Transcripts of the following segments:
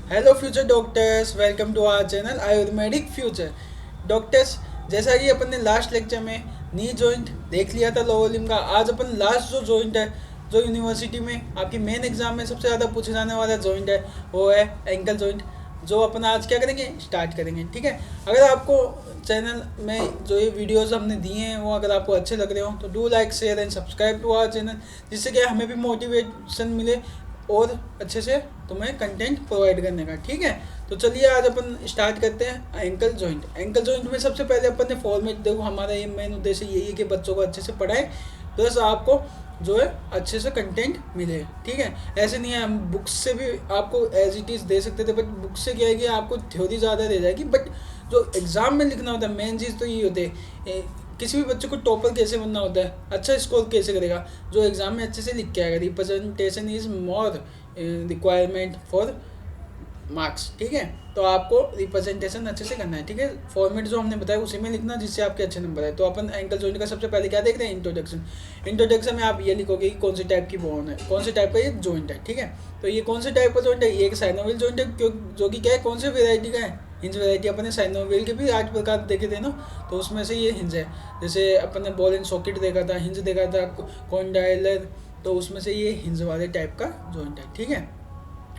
Hello future doctors, welcome to our channel Ayurvedic future doctors. जैसा कि अपन ने लास्ट लेक्चर में नी जॉइंट देख लिया था लोअर लिम्ब का, आज अपन लास्ट जो जॉइंट है, जो यूनिवर्सिटी में आपकी मेन एग्जाम में सबसे ज़्यादा पूछे जाने वाला जॉइंट है, वो है एंकल जॉइंट। जो अपन आज क्या करेंगे, स्टार्ट करेंगे। ठीक है, अगर आपको चैनल में जो ये वीडियोस हमने दिए हैं वो अगर आपको अच्छे लग रहे हो तो do like share and subscribe to our channel, जिससे कि हमें भी मोटिवेशन मिले और अच्छे से तुम्हें कंटेंट प्रोवाइड करने का। ठीक है, तो चलिए आज अपन स्टार्ट करते हैं एंकल जॉइंट। एंकल जॉइंट में सबसे पहले अपन ने फॉर्मेट, देखो हमारा ये मेन उद्देश्य यही है कि बच्चों को अच्छे से पढ़ाएं प्लस आपको जो है अच्छे से कंटेंट मिले। ठीक है, ऐसे नहीं है हम बुक्स से भी आपको एज इट इज़ दे सकते थे, बट बुक्स से क्या है कि आपको थ्योरी ज़्यादा दे जाएगी, बट जो एग्ज़ाम में लिखना होता है मेन चीज़ तो ये होती है। किसी भी बच्चे को टॉपर कैसे बनना होता है, अच्छा स्कोर कैसे करेगा, जो एग्ज़ाम में अच्छे से लिख के आएगा। Representation is more requirement for marks. ठीक है, तो आपको रिप्रेजेंटेशन अच्छे से करना है। ठीक है, फॉर्मेट जो हमने बताया उसी में लिखना जिससे आपके अच्छे नंबर आए। तो अपन एंकल जॉइंट का सबसे पहले क्या देख रहे हैं, इंट्रोडक्शन। इंट्रोडक्शन में आप ये लिखोगे कि कौन से टाइप की बोन है, कौन से टाइप का ये जॉइंट है। ठीक है, तो ये कौन से टाइप का जॉइंट है, ये एक साइनोवियल जॉइंट है, जो कि क्या है, कौन से वेराइटी का है, हिंज वेराइटी। अपन ने साइनोवियल के भी 8 प्रकार देखे थे ना, तो उसमें से ये हिंज है। जैसे अपन ने बॉल एंड सॉकेट देखा था, हिंज देखा था, कॉन्डाइलर, तो उसमें से ये हिंज वाले टाइप का जॉइंट है। ठीक है,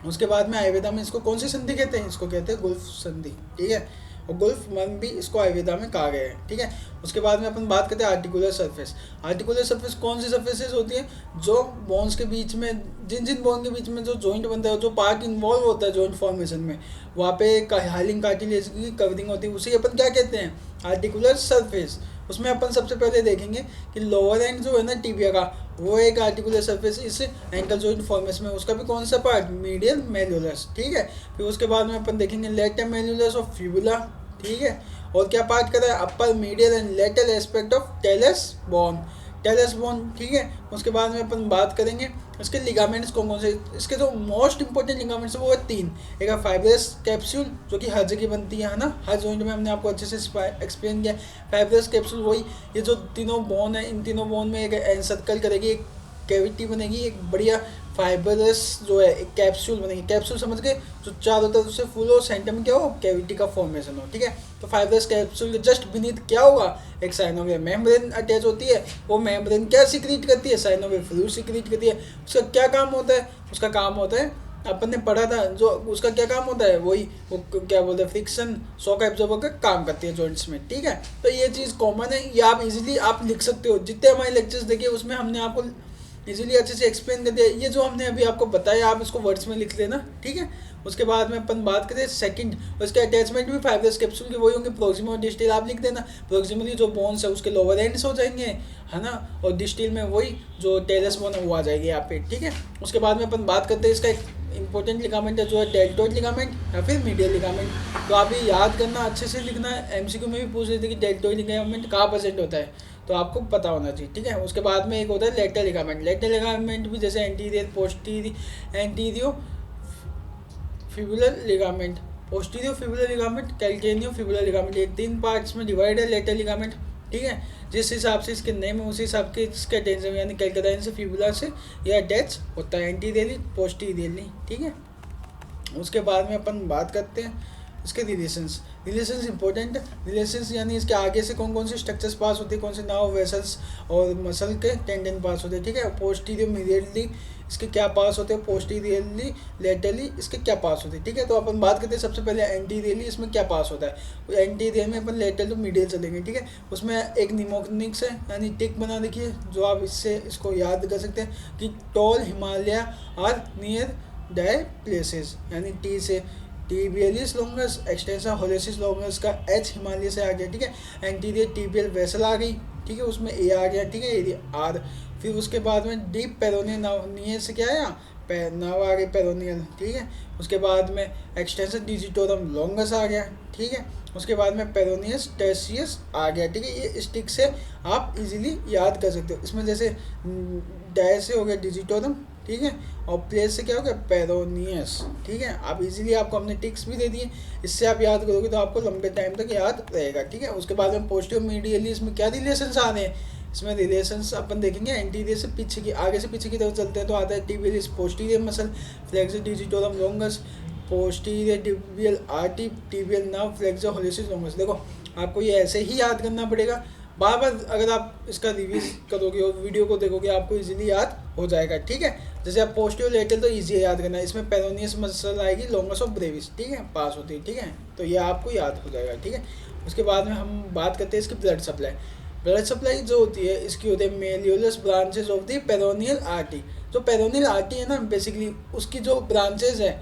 उसके बाद में आयुर्वेदा में इसको कौन सी संधि कहते हैं, इसको कहते हैं गुल्फ संधि। ठीक है, और गुल्फ मर्म भी इसको आयुर्वेदा में कहा गया है। ठीक है, उसके बाद में अपन बात करते हैं आर्टिकुलर सरफेस। आर्टिकुलर सरफेस कौन सी सरफेसेस होती है, जो बोन्स के बीच में, जिन जिन बोन के बीच में जो जॉइंट बनता है, जो पार्ट इन्वॉल्व होता है जॉइंट फॉर्मेशन में, वहाँ पे हाइलिंग कार्टिलेज की कवरिंग होती है, उसे अपन क्या कहते हैं, आर्टिकुलर सरफेस। उसमें अपन सबसे पहले देखेंगे कि लोअर एंड जो है ना टिबिया का, वो एक आर्टिकुलर सरफेस इस एंकल जॉइंट फॉर्मेशन में, उसका भी कौन सा पार्ट, मीडियल मेल्युलस। ठीक है, फिर उसके बाद में अपन देखेंगे लेटर मेल्युलस ऑफ फिबुला। ठीक है, और क्या पार्ट कर रहा है, upper medial and lateral aspect of talus bone. Talus bone. ठीक है, उसके बाद में अपन बात करेंगे इसके लिगामेंट्स कौन कौन से। इसके जो मोस्ट इंपॉर्टेंट लिगामेंट्स है वो है 3। एक है फाइब्रस कैप्सूल, जो कि हर जगह बनती है ना, हर जॉइंट में हमने आपको अच्छे से एक्सप्लेन किया। फाइब्रस कैप्सूल वही, ये जो तीनों बोन है, इन तीनों बोन में एक एनसर्कल करेगी, एक कैविटी बनेगी, एक बढ़िया फाइबरस जो है एक कैप्सूल बनेगी। कैप्सूल समझ गए, जो चारों तरफ से फुल हो, सेंटर में क्या हो, कैविटी का फॉर्मेशन हो। ठीक है, तो फाइबरस कैप्सूल के जस्ट बीनीथ क्या होगा, एक साइनोवियल मेम्ब्रेन अटैच होती है। वो मेम्ब्रेन क्या सीक्रेट करती है, साइनोवियल फ्लूइड सीक्रेट करती है। उसका क्या काम होता है, उसका काम होता है, अपन ने पढ़ा था, जो उसका क्या काम होता है, वही वो क्या बोलते हैं, फ्रिक्शन शॉक एब्जॉर्बर का काम करती है जॉइंट्स में। ठीक है, तो ये चीज़ कॉमन है, ये आप इजीली आप लिख सकते हो। जितने हमारे लेक्चर्स देखिए उसमें हमने आपको इजीली अच्छे से एक्सप्लेन कर दिया। ये जो हमने अभी आपको बताया, आप इसको वर्ड्स में लिख लेना। ठीक है, उसके बाद में अपन बात करें सेकंड, उसके अटैचमेंट भी फाइब्रस कैप्सूल के वही होंगे, प्रोक्सिमल और डिस्टल आप लिख देना। प्रोक्सिमली जो बोन्स है उसके लोअर एंड्स हो जाएंगे, है ना, और डिस्टल में वही जो टेलस बोन है वो आ जाएगी यहाँ पे। ठीक है, उसके बाद में अपन बात करते हैं इसका एक इंपॉर्टेंट लिगामेंट है जो है डेल्टोइड लिगामेंट या फिर मीडियल लिगामेंट। तो आप ये याद करना, अच्छे से लिखना है, एमसीक्यू में भी पूछ लेते कि डेल्टोइड लिगामेंट कहाँ प्रेजेंट होता है, तो आपको पता होना चाहिए। ठीक है, उसके बाद में एक होता है लेटर लिगामेंट। लेटर लिगामेंट भी जैसे anterior posterior, anterior fibular ligament, posterior fibular ligament, calcaneo fibular ligament, ये 3 पार्ट्स में डिवाइड है लेटर लिगामेंट। ठीक है, जिस हिसाब से इसके नेम है उसी हिसाब के इसके अटैच यानी कैल्केटाइन से फिबुला से यह अटैच होता है एंटीरियरली पोस्टीरियरली। ठीक है, उसके बाद में अपन बात करते हैं इसके रिलेशंस इंपॉर्टेंट है। रिलेशंस यानी इसके आगे से कौन कौन से स्ट्रक्चर्स पास होते हैं, कौन से नाव वेसल्स और मसल के टेंडन पास होते हैं। ठीक है, पोस्टीरियर मीडियली इसके क्या पास होते हैं, पोस्टीरियरली लेटरली इसके क्या पास होते हैं। ठीक है, तो अपन बात करते हैं सबसे पहले एंटीरियरली इसमें क्या पास होता है। एंटीरियर में अपन लेटरल टू मीडियल चलेंगे। ठीक है, उसमें एक निमोनिक्स है यानी टिक बना देखिए, जो आप इससे इसको याद कर सकते हैं कि tall Himalaya are near die places, यानी टी से tibialis longus, extensor hallucis longus का एच हिमालय से आ गया। ठीक है, एंटीरियर टीबियल वेसल आ गई। ठीक है, उसमें ए आ गया। ठीक है, एरिया आर। फिर उसके बाद में डीप पेरोनियल से क्या आया, नाव आ गई पेरोनियल। ठीक है, उसके बाद में एक्सटेंसन डिजिटोरम लॉन्गस आ गया। ठीक है, उसके बाद में पेरोनियस टेसियस आ गया। ठीक है, ये स्टिक से आप इजीली याद कर सकते हो। इसमें जैसे डै से हो गया डिजिटोरम, ठीक है, और प्लेस से क्या हो गया, पेरोनियस। ठीक है, आप इजीली, आपको हमने टिक्स भी दे दिए, इससे आप याद करोगे तो आपको लंबे टाइम तक याद रहेगा। ठीक है, उसके बाद में पोस्टीरियर मीडियली इसमें क्या रिलेशंस आ रहे हैं, इसमें रिलेशंस अपन देखेंगे एंटीरियर से पीछे की, आगे से पीछे की तरफ चलते हैं तो आता है tibialis posterior muscle, flexor digitorum longus, posterior tibial artery tibial nerve flexor hallucis longus. देखो आपको ये ऐसे ही याद करना पड़ेगा, बार बार अगर आप इसका रिवीज करोगे और वीडियो को देखोगे आपको इजीली याद हो जाएगा, ठीक है। जैसे आप पोस्टीरियर लेटरल तो इजी है याद करना, इसमें पेरोनियस मसल आएगी, लॉन्गस ऑफ ब्रेविस, ठीक है, पास होती है, ठीक है, तो ये आपको याद हो जाएगा, ठीक है। उसके बाद में हम बात करते हैं इसकी ब्लड सप्लाई। ब्लड सप्लाई जो होती है इसकी होती है malleolus branches of the peroneal artery. जो पेरोनियल आर्टरी है ना बेसिकली उसकी जो ब्रांचेज है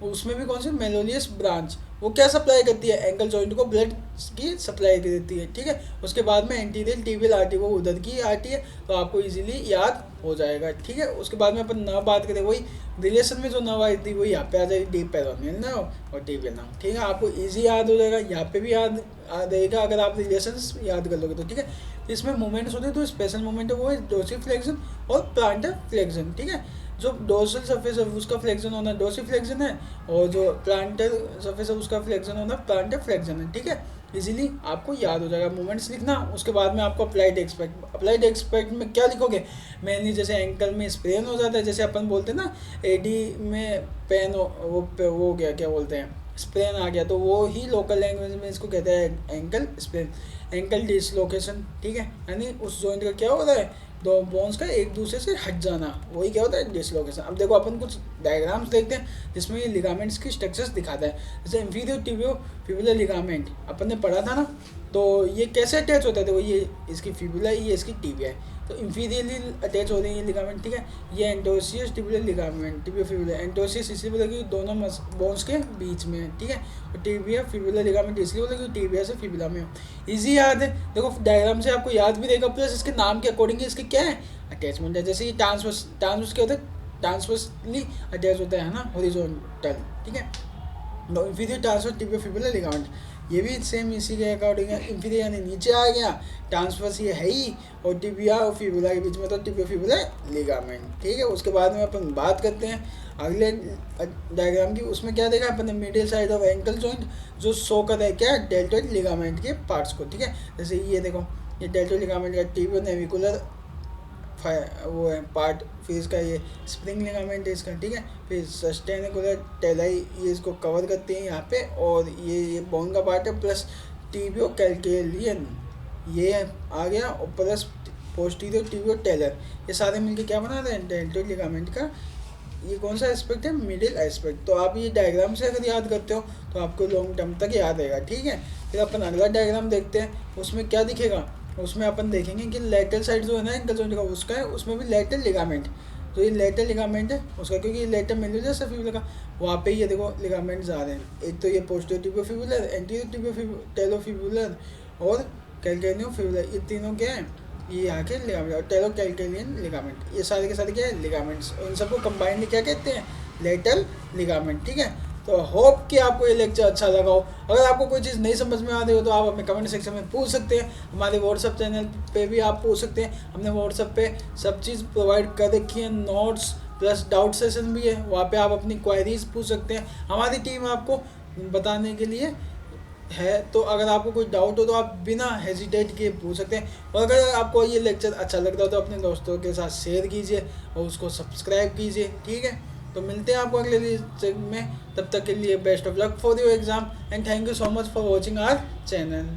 उसमें भी कौन सी मेलोलियस ब्रांच, वो क्या सप्लाई करती है, एंकल जॉइंट को ब्लड की सप्लाई देती है, ठीक है। उसके बाद में एंटीरियर टिबियल आर्टरी, वो उधर की आर्टरी है, तो आपको इजीली याद हो जाएगा, ठीक है। उसके बाद में अपन नर्व बात करें, वही रिलेशन में जो नर्व आई थी वही यहाँ पे आ जाएगी, डीप पेरोनियल नर्व और टिबियल नर्व, ठीक है। आपको ईजी याद हो जाएगा, यहाँ पे भी याद आ जाएगा अगर आप रिलेशन याद कर लोगे तो, ठीक है। तो इसमें मूवमेंट्स होते हैं, तो स्पेशल मूवमेंट है वो है डोर्सिफ्लेक्शन और प्लांटर फ्लेक्शन, ठीक है। जो डोर्सल सरफेस है उसका फ्लेक्शन होना डोर्सिफ्लेक्शन है, और जो प्लांटर सरफेस है उसका फ्लेक्शन होना प्लांटर फ्लेक्शन है, ठीक है। इजीली आपको याद हो जाएगा, मूवमेंट्स लिखना। उसके बाद में आपको अप्लाइड एक्सपेक्ट में क्या लिखोगे, मेनली जैसे एंकल में स्प्रेन हो जाता है, जैसे अपन बोलते हैं ना एडी में पेन वो हो गया, क्या बोलते हैं, स्प्रेन आ गया, तो वो ही लोकल लैंग्वेज में इसको कहते हैं एंकल स्प्रेन, एंकल डिसलोकेशन, ठीक है। यानी उस जॉइंट का क्या होता है, दो बोन्स का एक दूसरे से हट जाना, वही क्या होता है डिसलोकेशन। अब देखो अपन कुछ डायग्राम्स देखते हैं जिसमें ये लिगामेंट्स की स्ट्रक्चर्स दिखाता है। जैसे इंफीरियर टिबियोफिबुलर लिगामेंट अपन ने पढ़ा था ना, तो ये कैसे अटैच होता है, तो ये इसकी फिबुला है, ये इसकी टिबिया है, तो इंफीरियरली अटैच हो रही है ये लिगामेंट, ठीक है। ये एंटोसियस टिबियुलर लिगामेंट, टिबियोफिबुलर, एंटोसियस इसलिए बोला कि दोनों बोन्स के बीच में है, ठीक है। और टिबिया फिबुलर लिगामेंट इसलिए बोला कि टिबिया से फिबुला में हो। ईजी याद है, देखो डायग्राम से आपको याद भी रहेगा, प्लस इसके नाम के अकॉर्डिंग इसके क्या है अटैचमेंट है। जैसे ये ट्रांसवर्स क्या होता है, ट्रांसवर्सली अटैच होता है ना, हॉरिजॉन्टल, ठीक है। तो इंफीरियर ट्रांसवर्स टिबियोफिबुलर लिगामेंट ये भी सेम इसी के अकॉर्डिंग है, इंफीरियर यानी नीचे आ गया, ट्रांसवर्स ये है ही, और टिबिया और फिबुला के बीच में तो टिबियोफिबुलर लिगामेंट, ठीक है। उसके बाद में अपन बात करते हैं अगले डायग्राम की, उसमें क्या देखा अपन ने, middle side of ankle joint जो शो कर है क्या डेल्टोइड लिगामेंट के पार्ट्स को, ठीक है। जैसे ये देखो ये डेल्टोइड लिगामेंट का टिबियो नेविकुलर वो है पार्ट, फिर इसका ये स्प्रिंग लिगामेंट है इसका, ठीक है। फिर सस्टेनेकुलर टेलाई ये इसको कवर करते हैं यहाँ पे, और ये बोन का पार्ट है, प्लस टिबियो कैल्केलियन ये आ गया, और प्लस पोस्टीरियर टिबियो टेलर, ये सारे मिलके क्या बना रहे हैं डेल्टोइड लिगामेंट का। ये कौन सा एस्पेक्ट है, मिडिल एस्पेक्ट। तो आप ये डायग्राम से अगर याद करते हो तो आपको लॉन्ग टर्म तक याद रहेगा, ठीक है। फिर अपन अगला डायग्राम देखते हैं, उसमें क्या दिखेगा, उसमें अपन देखेंगे कि लेटरल साइड जो है ना एंकल जॉइंट का उसका है, उसमें भी लेटरल लिगामेंट, तो ये लेटरल लिगामेंट है उसका, क्योंकि ये लेटर मेल्यूलर से फिबुला का वहाँ पे ये देखो लिगामेंट्स आ रहे हैं। एक तो ये पोस्टीरियर टिबियोफिबुलर, एंटीरियर टिबियोटेलोफिबुलर और कैल्केनियोफिबुलर, ये तीनों क्या हैं, ये यहाँ के लिगामेंट, और टेलो कैल्केलियन लिगामेंट, ये सारे के सारे क्या है लिगामेंट्स, इन सबको कंबाइंड क्या कहते हैं लेटरल लिगामेंट, ठीक है। तो होप कि आपको ये लेक्चर अच्छा लगा हो। अगर आपको कोई चीज़ नहीं समझ में आ रही हो तो आप अपने कमेंट सेक्शन में पूछ सकते हैं, हमारे व्हाट्सअप चैनल पे भी आप पूछ सकते हैं, हमने व्हाट्सअप पे सब चीज़ प्रोवाइड कर रखी है, नोट्स प्लस डाउट सेशन भी है, वहाँ पे आप अपनी क्वायरीज पूछ सकते हैं, हमारी टीम आपको बताने के लिए है। तो अगर आपको कोई डाउट हो तो आप बिना हेजिटेट किए पूछ सकते हैं, और अगर आपको ये लेक्चर अच्छा लगता हो तो अपने दोस्तों के साथ शेयर कीजिए और उसको सब्सक्राइब कीजिए, ठीक है। तो मिलते हैं आपको अगले लेक्चर में, तब तक के लिए best of luck for your exam and thank you so much for watching our channel.